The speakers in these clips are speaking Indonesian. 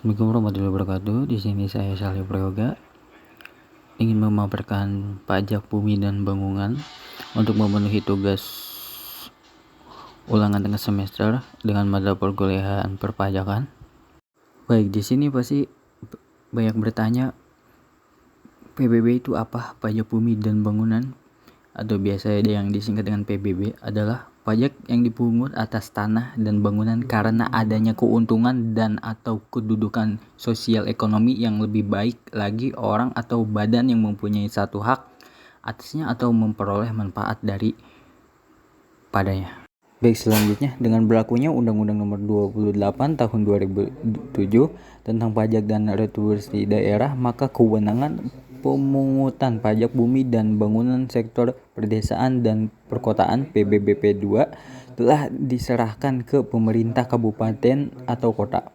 Assalamualaikum warahmatullahi wabarakatuh. Di sini saya Salih Prayoga ingin memaparkan pajak bumi dan bangunan untuk memenuhi tugas ulangan tengah semester dengan mata perkuliahan perpajakan. Baik, di sini pasti banyak bertanya, PBB itu apa? Pajak bumi dan bangunan, atau biasa yang disingkat dengan PBB, adalah pajak yang dipungut atas tanah dan bangunan karena adanya keuntungan dan atau kedudukan sosial ekonomi yang lebih baik lagi orang atau badan yang mempunyai satu hak atasnya atau memperoleh manfaat dari padanya. Baik, selanjutnya dengan berlakunya Undang-Undang Nomor 28 Tahun 2007 tentang pajak dan retribusi daerah, maka kewenangan pemungutan pajak bumi dan bangunan sektor perdesaan dan perkotaan (PBBP 2) telah diserahkan ke pemerintah kabupaten atau kota.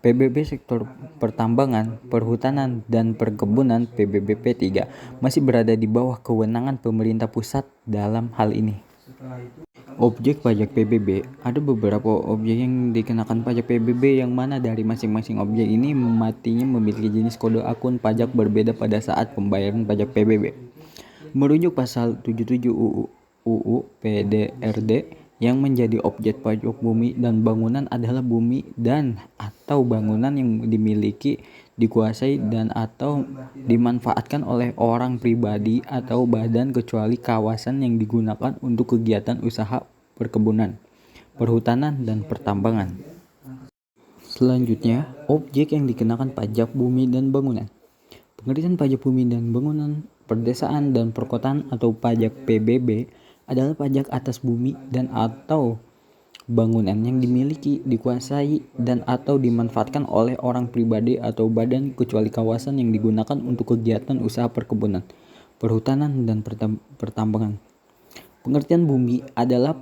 PBB sektor pertambangan, perhutanan, dan perkebunan (PBBP 3) masih berada di bawah kewenangan pemerintah pusat dalam hal ini. Objek pajak PBB. Ada beberapa objek yang dikenakan pajak PBB, yang mana dari masing-masing objek ini matinya memiliki jenis kode akun pajak berbeda pada saat pembayaran pajak PBB. Merujuk pasal 77 UU PDRD, yang menjadi objek pajak bumi dan bangunan adalah bumi dan atau bangunan yang dimiliki, dikuasai, dan atau dimanfaatkan oleh orang pribadi atau badan kecuali kawasan yang digunakan untuk kegiatan usaha perkebunan, perhutanan, dan pertambangan. Selanjutnya, objek yang dikenakan pajak bumi dan bangunan. Pengertian pajak bumi dan bangunan perdesaan dan perkotaan atau pajak PBB adalah pajak atas bumi dan atau bangunan yang dimiliki, dikuasai, dan atau dimanfaatkan oleh orang pribadi atau badan kecuali kawasan yang digunakan untuk kegiatan usaha perkebunan, perhutanan, dan pertambangan. Pengertian bumi adalah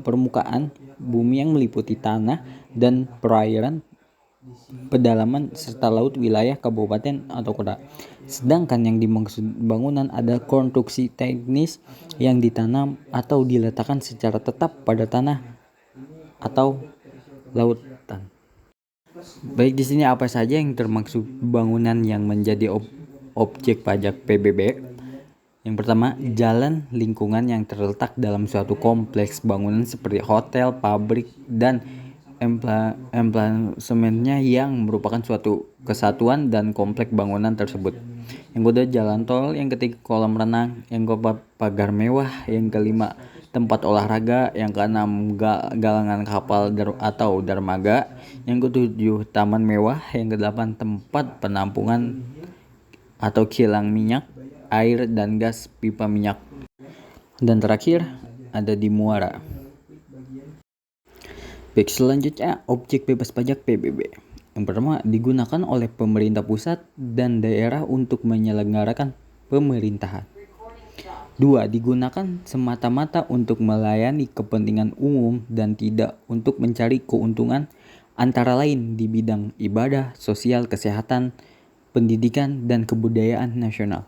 permukaan bumi yang meliputi tanah dan perairan, pedalaman, serta laut wilayah kabupaten atau kota. Sedangkan yang dimaksud bangunan adalah konstruksi teknis yang ditanam atau diletakkan secara tetap pada tanah atau lautan. Baik, di sini apa saja yang termasuk bangunan yang menjadi objek pajak PBB? Yang pertama, jalan lingkungan yang terletak dalam suatu kompleks bangunan seperti hotel, pabrik, dan emplasemennya yang merupakan suatu kesatuan dan kompleks bangunan tersebut. Yang kedua, jalan tol. Yang ketiga, kolam renang. Yang keempat, pagar mewah. Yang kelima, tempat olahraga. Yang keenam, galangan kapal atau dermaga. Yang ketujuh, taman mewah. Yang kedelapan, tempat penampungan atau kilang minyak, air, dan gas pipa minyak. Dan terakhir, ada di muara. Baik, selanjutnya objek bebas pajak PBB. Yang pertama, digunakan oleh pemerintah pusat dan daerah untuk menyelenggarakan pemerintahan. 2. Digunakan semata-mata untuk melayani kepentingan umum dan tidak untuk mencari keuntungan, antara lain di bidang ibadah, sosial, kesehatan, pendidikan, dan kebudayaan nasional.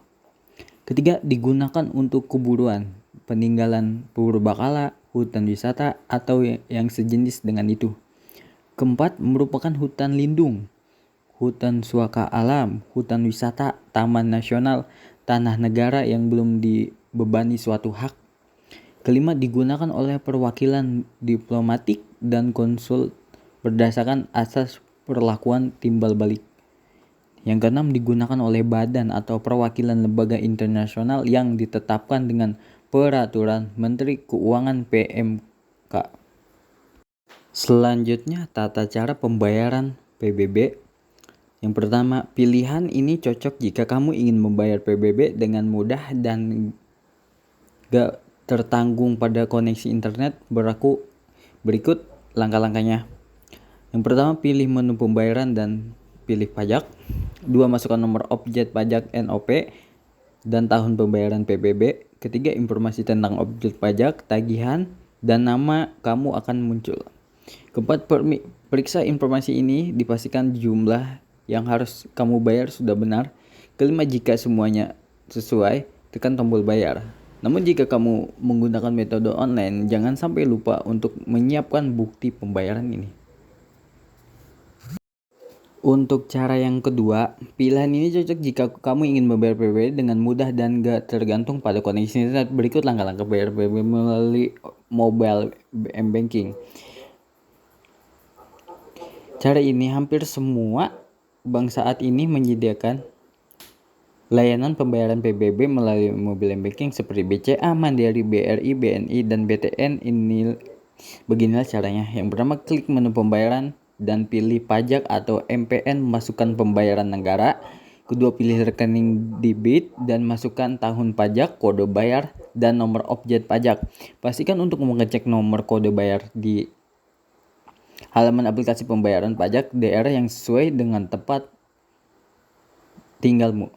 Ketiga, digunakan untuk keburuan, peninggalan purbakala, hutan wisata, atau yang sejenis dengan itu. Keempat, merupakan hutan lindung, hutan suaka alam, hutan wisata, taman nasional, tanah negara yang belum dibebani suatu hak. Kelima, digunakan oleh perwakilan diplomatik dan konsul berdasarkan asas perlakuan timbal balik. Yang keenam, digunakan oleh badan atau perwakilan lembaga internasional yang ditetapkan dengan peraturan Menteri Keuangan (PMK). Selanjutnya, tata cara pembayaran PBB. Yang pertama, pilihan ini cocok jika kamu ingin membayar PBB dengan mudah dan gak tertanggung pada koneksi internet. Berikut langkah-langkahnya. Yang pertama, pilih menu pembayaran dan pilih pajak. 2. Masukkan nomor objek pajak NOP dan tahun pembayaran PBB. Ketiga, informasi tentang objek pajak, tagihan, dan nama kamu akan muncul. Keempat, periksa informasi ini, dipastikan jumlah yang harus kamu bayar sudah benar. Kelima, jika semuanya sesuai, tekan tombol bayar. Namun jika kamu menggunakan metode online, jangan sampai lupa untuk menyiapkan bukti pembayaran ini. Untuk cara yang kedua, pilihan ini cocok jika kamu ingin membayar PBB dengan mudah dan gak tergantung pada koneksi internet. Berikut langkah-langkah bayar PBB melalui mobile banking. Cara ini hampir semua bank saat ini menyediakan layanan pembayaran PBB melalui mobile banking seperti BCA, Mandiri, BRI, BNI, dan BTN. Beginilah caranya. Yang pertama, klik menu pembayaran dan pilih pajak atau MPN, masukkan pembayaran negara. Kedua, pilih rekening debit dan masukkan tahun pajak, kode bayar, dan nomor objek pajak. Pastikan untuk mengecek nomor kode bayar di halaman aplikasi pembayaran pajak daerah yang sesuai dengan tempat tinggalmu.